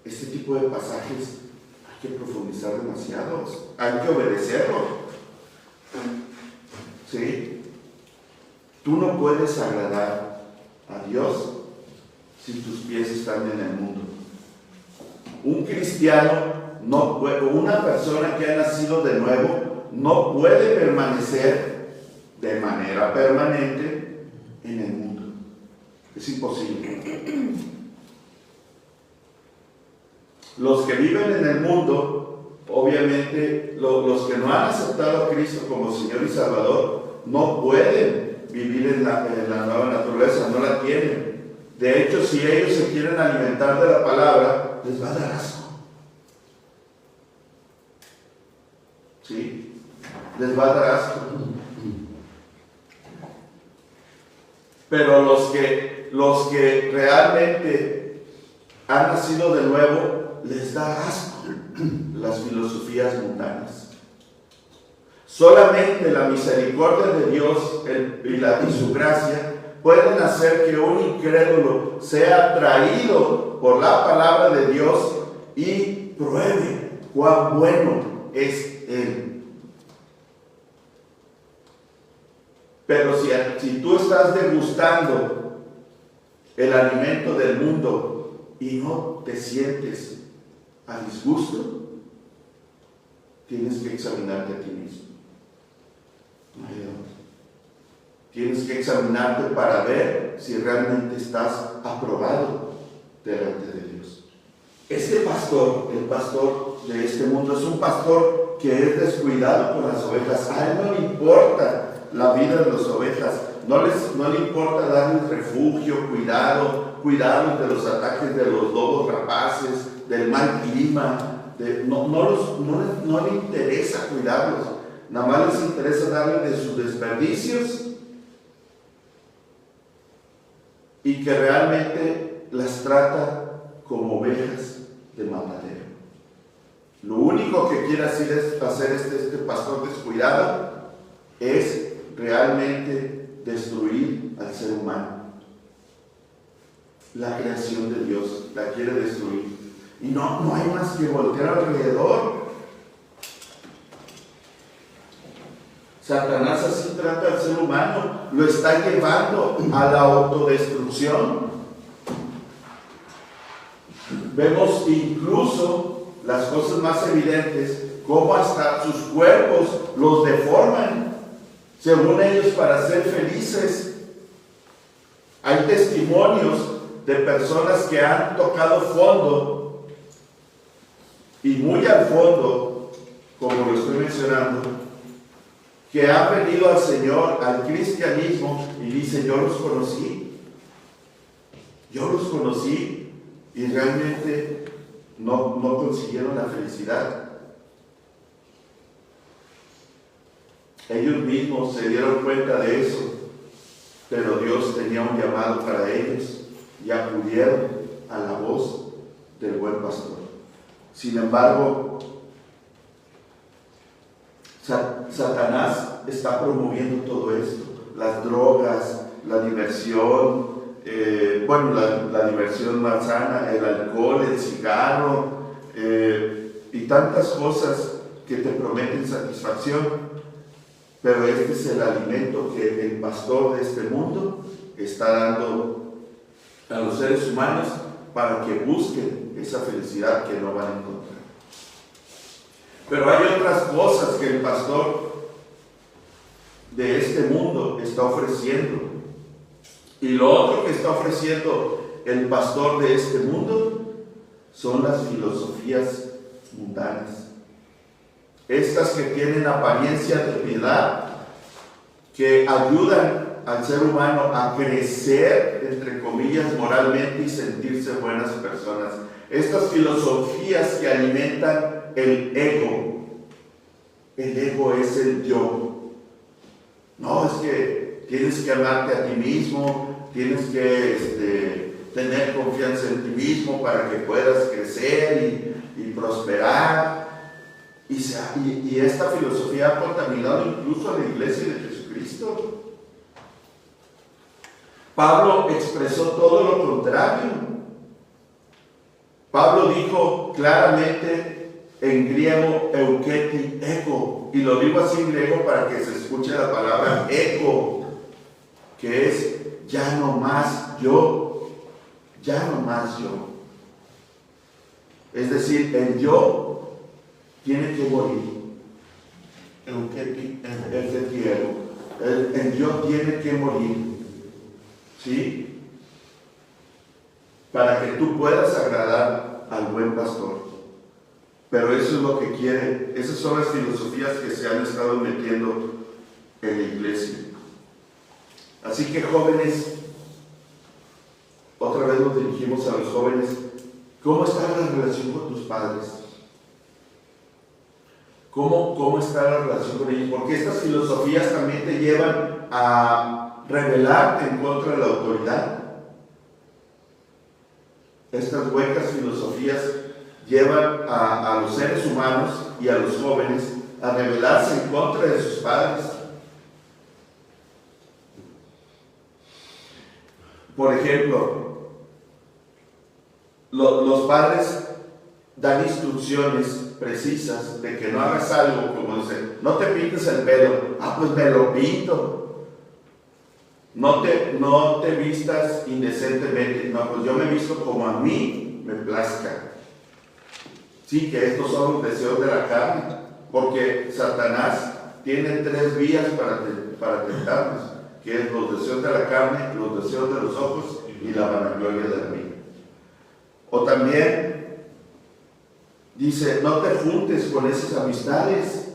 este tipo de pasajes hay que profundizar demasiado, hay que obedecerlo. ¿Sí? Tú no puedes agradar a Dios si tus pies están en el mundo. Un cristiano no puede, una persona que ha nacido de nuevo, no puede permanecer de manera permanente en el mundo. Es imposible. Los que viven en el mundo, obviamente, los que no han aceptado a Cristo como Señor y Salvador, no pueden vivir en la nueva naturaleza, no la tienen. De hecho, si ellos se quieren alimentar de la palabra, les va a dar asco. ¿Sí? Les va a dar asco. Pero los que realmente han nacido de nuevo, les da asco las filosofías mundanas. Solamente la misericordia de Dios y su gracia pueden hacer que un incrédulo sea atraído por la palabra de Dios y pruebe cuán bueno es Él. Pero si tú estás degustando el alimento del mundo y no te sientes a disgusto, tienes que examinarte a ti mismo. No hay otra. Tienes que examinarte para ver si realmente estás aprobado delante de Dios. Este pastor, el pastor de este mundo, es un pastor que es descuidado con las ovejas. A él no le importa la vida de las ovejas, no le importa darles refugio, cuidado de los ataques de los lobos rapaces, del mal clima, no le interesa cuidarlos, nada más les interesa darles de sus desperdicios y que realmente las trata como ovejas de matadero. Lo único que quiere hacer este pastor descuidado es realmente destruir al ser humano. La creación de Dios la quiere destruir. Y no hay más que voltear alrededor. Satanás así trata al ser humano, lo está llevando a la autodestrucción. Vemos incluso las cosas más evidentes, cómo hasta sus cuerpos los deforman, según ellos, para ser felices. Hay testimonios de personas que han tocado fondo, y muy al fondo, como lo estoy mencionando, que han venido al Señor, al cristianismo, y dicen: yo los conocí, y realmente no consiguieron la felicidad. Ellos mismos se dieron cuenta de eso, pero Dios tenía un llamado para ellos y acudieron a la voz del buen pastor. Sin embargo, Satanás está promoviendo todo esto: las drogas, la diversión, la diversión más sana, el alcohol, el cigarro, y tantas cosas que te prometen satisfacción. Pero este es el alimento que el pastor de este mundo está dando a los seres humanos para que busquen esa felicidad que no van a encontrar. Pero hay otras cosas que el pastor de este mundo está ofreciendo. Y lo otro que está ofreciendo el pastor de este mundo son las filosofías mundanas. Estas que tienen apariencia de piedad, que ayudan al ser humano a crecer, entre comillas, moralmente y sentirse buenas personas. Estas filosofías que alimentan el ego. El ego es el yo. No, es que tienes que amarte a ti mismo, tienes que tener confianza en ti mismo para que puedas crecer y prosperar. Y esta filosofía ha contaminado incluso a la iglesia de Jesucristo. Pablo expresó todo lo contrario. Pablo dijo claramente en griego euketi ego, y lo digo así en griego para que se escuche la palabra ego, que es ya no más yo, ya no más yo. Es decir, el yo tiene que morir. El yo tiene que morir, ¿sí? Para que tú puedas agradar al buen pastor. Pero eso es lo que quiere, esas son las filosofías que se han estado metiendo en la iglesia. Así que, jóvenes, otra vez nos dirigimos a los jóvenes. ¿Cómo está la relación con tus padres? ¿Cómo está la relación con ellos? Porque estas filosofías también te llevan a rebelarte en contra de la autoridad. Estas huecas filosofías llevan a los seres humanos y a los jóvenes a rebelarse en contra de sus padres. Por ejemplo, los padres dan instrucciones precisas de que no hagas algo, como dicen: no te pintes el pelo. Pues me lo pinto. No te vistas indecentemente. Pues yo me visto como a mí me plazca. Sí, que estos son los deseos de la carne, porque Satanás tiene 3 vías para tentarnos, que es los deseos de la carne, los deseos de los ojos y la vanagloria de la vida. O también dice: no te juntes con esas amistades.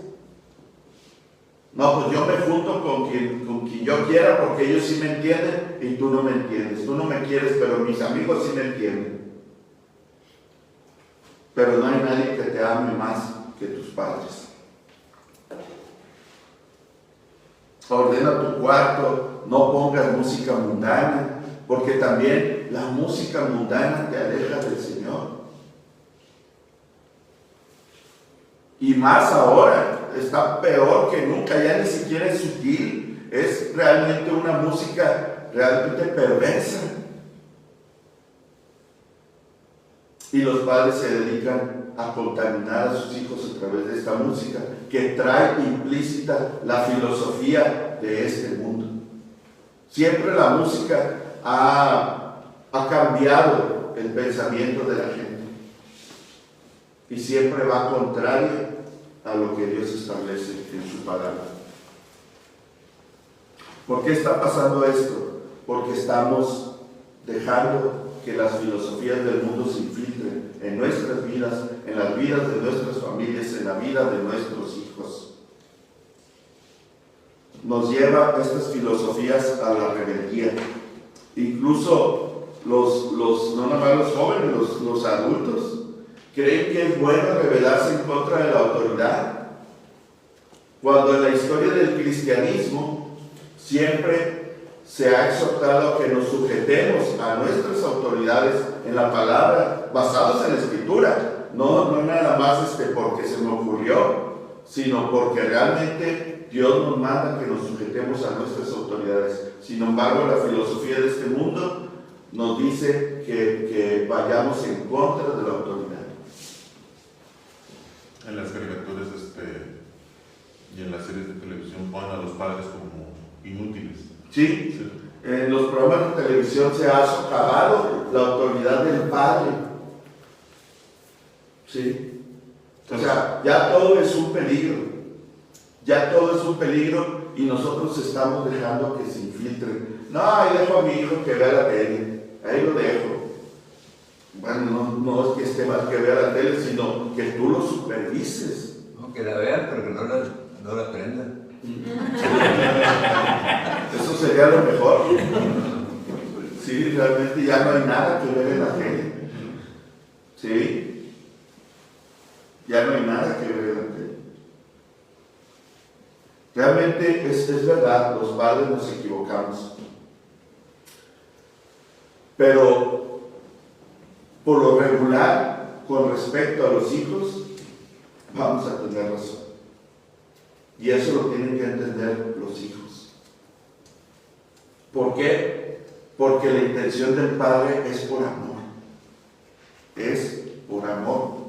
Pues yo me junto con quien yo quiera, porque ellos sí me entienden y tú no me entiendes. Tú no me quieres, pero mis amigos sí me entienden. Pero no hay nadie que te ame más que tus padres. Ordena tu cuarto, no pongas música mundana, porque también la música mundana te aleja del Señor. Y más ahora, está peor que nunca, ya ni siquiera es sutil, es realmente una música realmente perversa. Y los padres se dedican a contaminar a sus hijos a través de esta música que trae implícita la filosofía de este mundo. Siempre la música ha cambiado el pensamiento de la gente y siempre va contrario a lo que Dios establece en su palabra. ¿Por qué está pasando esto? Porque estamos dejando que las filosofías del mundo se infiltren en nuestras vidas, en las vidas de nuestras familias, en la vida de nuestros hijos. Nos lleva estas filosofías a la rebeldía. Incluso no nomás los jóvenes, los adultos, creen que es bueno rebelarse en contra de la autoridad, cuando en la historia del cristianismo siempre se ha exhortado a que nos sujetemos a nuestras autoridades en la palabra, basados en la Escritura, no nada más porque se me ocurrió, sino porque realmente Dios nos manda que nos sujetemos a nuestras autoridades. Sin embargo, la filosofía de este mundo nos dice que vayamos en contra de la autoridad. En las caricaturas y en las series de televisión ponen a los padres como inútiles. Sí, en los programas de televisión se ha socavado la autoridad del padre. Sí. O sea, ya todo es un peligro. Ya todo es un peligro y nosotros estamos dejando que se infiltre. No, ahí dejo a mi hijo que vea la tele. Ahí lo dejo. Bueno, no es que esté mal que vea la tele, sino que tú lo supervises. No, que la vean, pero que no la aprendan. Eso sería lo mejor. Sí, realmente ya no hay nada que ver en la tele. Sí. Ya no hay nada que ver en la tele. Realmente es verdad, los padres nos equivocamos. Pero por lo regular, con respecto a los hijos, vamos a tener razón. Y eso lo tienen que entender los hijos. ¿Por qué? Porque la intención del Padre es por amor. Es por amor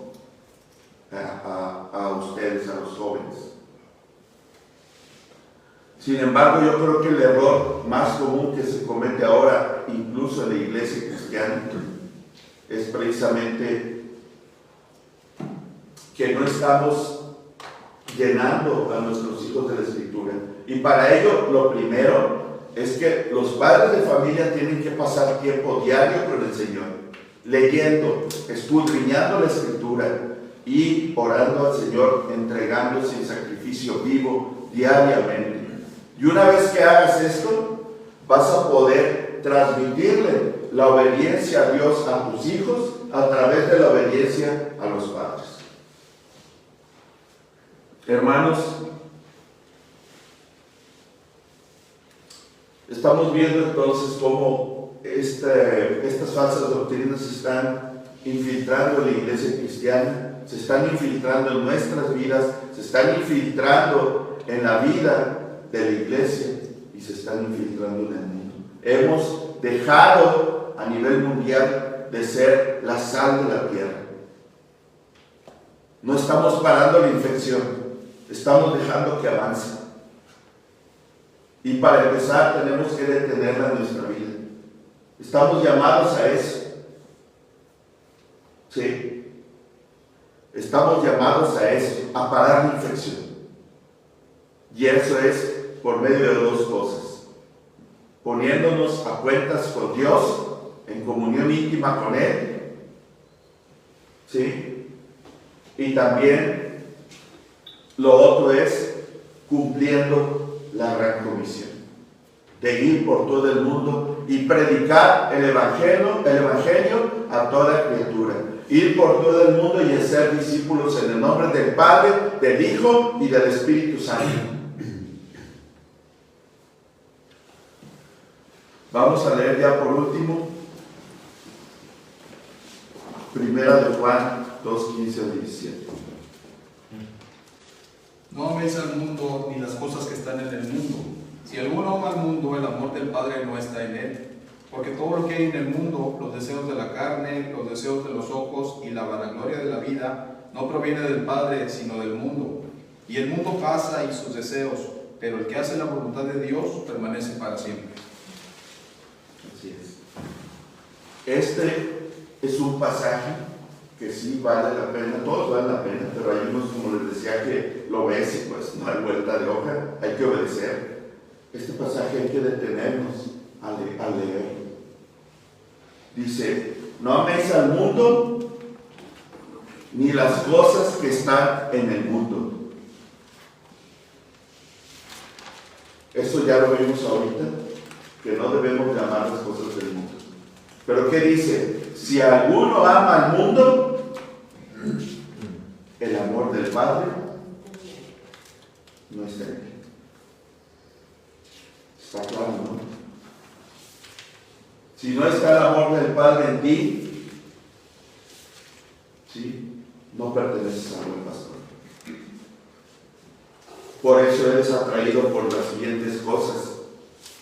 a ustedes, a los jóvenes. Sin embargo, yo creo que el error más común que se comete ahora, incluso en la iglesia cristiana, es precisamente que no estamos llenando a nuestros hijos de la Escritura. Y para ello, lo primero es que los padres de familia tienen que pasar tiempo diario con el Señor, leyendo, escudriñando la Escritura y orando al Señor, entregándose en sacrificio vivo diariamente. Y una vez que hagas esto, vas a poder transmitirle la obediencia a Dios a tus hijos a través de la obediencia a los padres. Hermanos, estamos viendo entonces cómo estas falsas doctrinas se están infiltrando en la iglesia cristiana, se están infiltrando en nuestras vidas, se están infiltrando en la vida de la iglesia y se están infiltrando en el mundo. Hemos dejado a nivel mundial de ser la sal de la tierra. No estamos parando la infección, estamos dejando que avance. Y para empezar tenemos que detenerla en nuestra vida. Estamos llamados a eso. Sí. Estamos llamados a eso, a parar la infección. Y eso es por medio de dos cosas: poniéndonos a cuentas con Dios, en comunión íntima con Él, ¿sí? Y también lo otro es cumpliendo la gran comisión de ir por todo el mundo y predicar el evangelio a toda criatura. Ir por todo el mundo y hacer discípulos en el nombre del Padre, del Hijo y del Espíritu Santo. Vamos a leer ya por último, Primera de Juan 2:15 al 17. No améis al mundo ni las cosas que están en el mundo. Si alguno ama al mundo, el amor del Padre no está en él. Porque todo lo que hay en el mundo, los deseos de la carne, los deseos de los ojos y la vanagloria de la vida, no proviene del Padre, sino del mundo. Y el mundo pasa y sus deseos, pero el que hace la voluntad de Dios permanece para siempre. Así es. Este es un pasaje que sí vale la pena, todos valen la pena, pero hay unos, como les decía, que lo ves y pues no hay vuelta de hoja, hay que obedecer. Este pasaje hay que detenernos a leer. Dice, no améis al mundo ni las cosas que están en el mundo. Eso ya lo vimos ahorita, que no debemos llamar las cosas del mundo. Pero ¿qué dice? Si alguno ama al mundo, el amor del Padre no está en él. Está claro, ¿no? Si no está el amor del Padre en ti, ¿sí?, no perteneces al buen pastor. Por eso eres atraído por las siguientes cosas: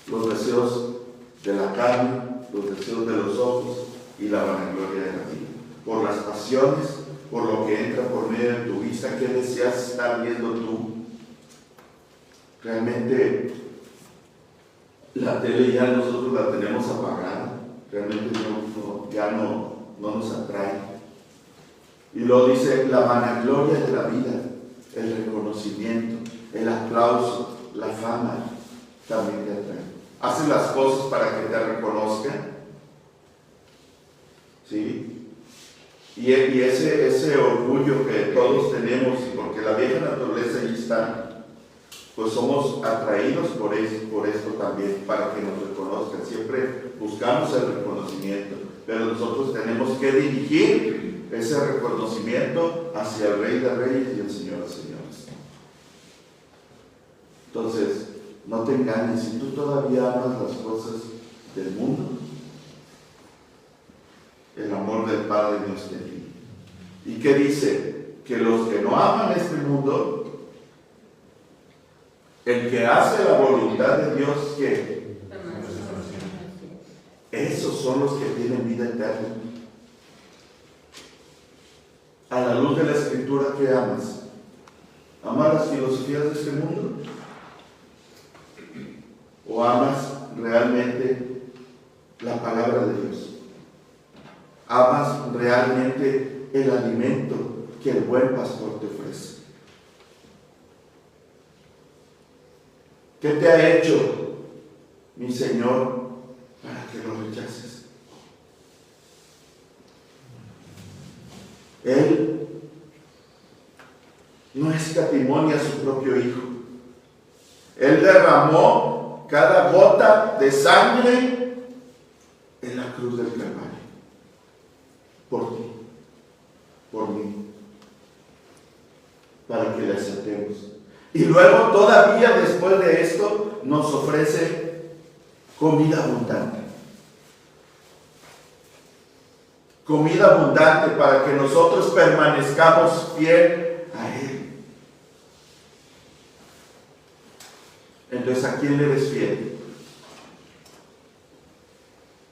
los deseos de la carne, los deseos de los ojos y la vanagloria de la vida. Por las pasiones, por lo que entra por medio de tu vista. ¿Qué deseas estar viendo tú? Realmente la tele ya nosotros la tenemos apagada, realmente ya no nos atrae. Y luego dice la vanagloria de la vida, el reconocimiento, el aplauso, la fama, también te atrae. Haces las cosas para que te reconozcan, ¿sí? Y ese orgullo que todos tenemos, porque la vieja naturaleza ahí está, pues somos atraídos por esto también, para que nos reconozcan. Siempre buscamos el reconocimiento, pero nosotros tenemos que dirigir ese reconocimiento hacia el Rey de Reyes y el Señor de Señores. Entonces, no te engañes, si tú todavía amas las cosas del mundo, el amor del Padre no está en ti. ¿Y qué dice? Que los que no aman este mundo, el que hace la voluntad de Dios, ¿qué? Esos son los que tienen vida eterna. A la luz de la Escritura, ¿qué amas? ¿Amas las filosofías de este mundo? ¿O amas realmente la palabra de Dios? ¿Amas realmente el alimento que el buen pastor te ofrece? ¿Qué te ha hecho mi Señor para que lo rechaces? Él no escatimonia a su propio Hijo. Él derramó cada gota de sangre en la cruz del Calvario. Por ti, por mí, para que le aceptemos. Y luego todavía después de esto nos ofrece comida abundante. Comida abundante para que nosotros permanezcamos fiel a Él. Entonces, ¿a quién le eres fiel?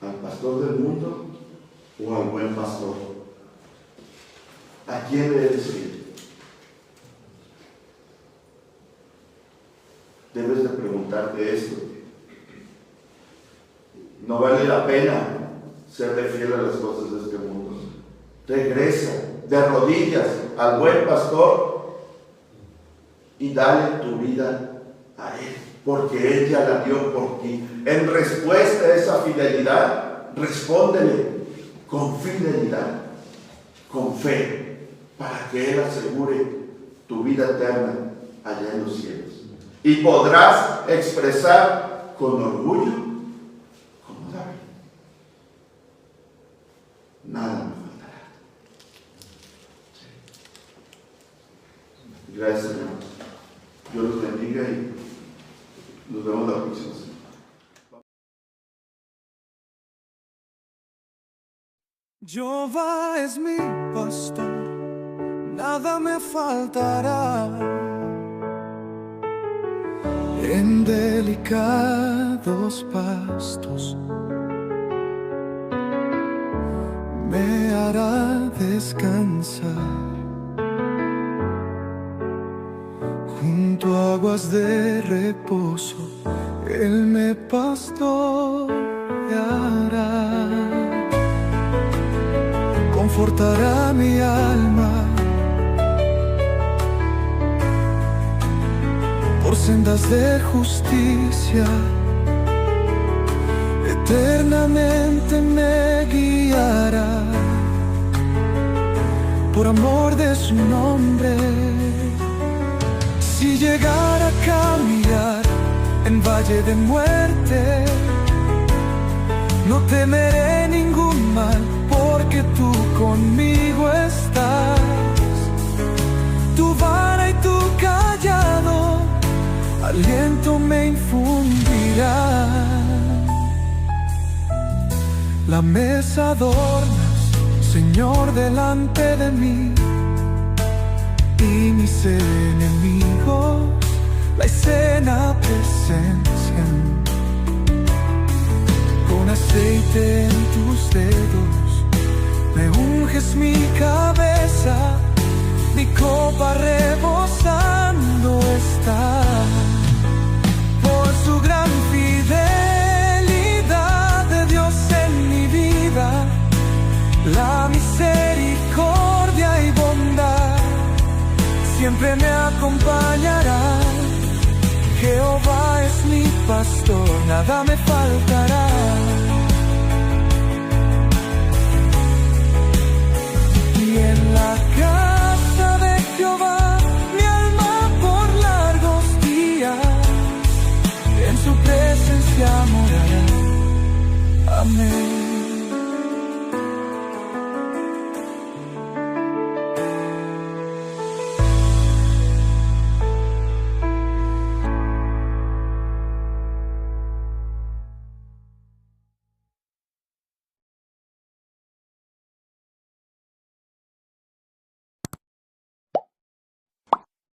¿Al pastor del mundo o al buen pastor? ¿A quién le eres fiel? Debes de preguntarte esto. No vale la pena serle fiel a las cosas de este mundo. Regresa de rodillas al buen pastor y dale tu vida a Él, porque Él ya la dio por ti. En respuesta a esa fidelidad, respóndele con fidelidad, con fe, para que Él asegure tu vida eterna allá en los cielos. Y podrás expresar con orgullo como David: nada me faltará. Gracias, hermanos. Dios los bendiga y nos vemos la próxima semana. Jehová es mi pastor, nada me faltará. En delicados pastos me hará descansar. Junto a aguas de reposo, Él me pastoreará. Confortará mi alma por sendas de justicia. Eternamente me guiará por amor de su nombre. Si llegara a caminar en valle de muerte, no temeré ningún mal, porque tú conmigo estás. Tu vara y tu callado aliento me infundirán. La mesa adornas, Señor, delante de mí, y mis enemigos la escena presencian. Con aceite en tus dedos me unges mi cabeza, mi copa rebosando está. Por su gran fidelidad de Dios en mi vida, la misericordia y bondad siempre me acompañará. Jehová es mi pastor, nada me faltará. Y en la casa